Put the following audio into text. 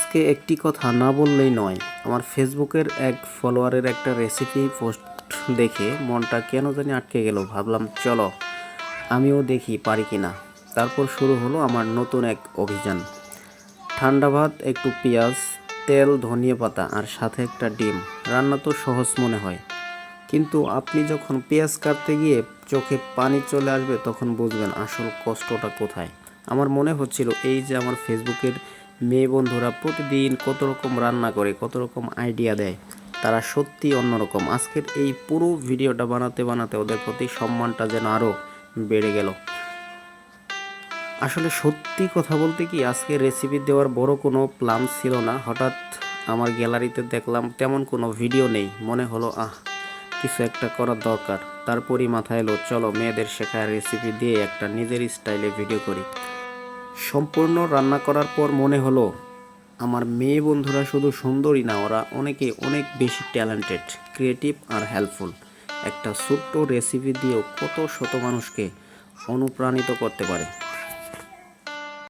আজকে একটি কথা না বললেই নয়। আমার ফেসবুকের এক ফলোয়ারের একটা রেসিপি পোস্ট দেখে মনটা কেন জানি আটকে গেল। ভাবলাম চলো আমিও দেখি পারি কিনা। তারপর শুরু হলো আমার নতুন এক অভিযান। ঠান্ডা ভাত, একটু পেঁয়াজ, তেল, ধনিয়া পাতা আর সাথে একটা ডিম। রান্না তো সহজ মনে হয়, কিন্তু আপনি যখন পেঁয়াজ কাটতে গিয়ে চোখে পানি চলে আসবে তখন বুঝবেন আসল কষ্টটা কোথায়। আমার মনে হচ্ছিল এই যে আমার ফেসবুকের মেয়ে বন্ধুরা প্রতিদিন কত রকম রান্না করে, কত রকম আইডিয়া দেয়, তারা সত্যি অন্যরকম। আজকের এই পুরো ভিডিওটা বানাতে বানাতে ওদের প্রতি সম্মানটা যেন আরও বেড়ে গেল। আসলে সত্যি কথা বলতে কি, আজকে রেসিপি দেওয়ার বড় কোনো প্ল্যান ছিল না। হঠাৎ আমার গ্যালারিতে দেখলাম তেমন কোনো ভিডিও নেই। মনে হলো কিছু একটা করার দরকার। তারপরই মাথায় এলো চলো মেয়েদের শেখার রেসিপি দিয়ে একটা নিজের স্টাইলে ভিডিও করি। সম্পূর্ণ রান্না করার পর মনে হলো আমার মেয়ে বন্ধুরা শুধু সুন্দরী না, ওরা অনেকে অনেক বেশি ট্যালেন্টেড, ক্রিয়েটিভ আর হেল্পফুল। একটা ছোট্ট রেসিপি দিয়েও কত শত মানুষকে অনুপ্রাণিত করতে পারে।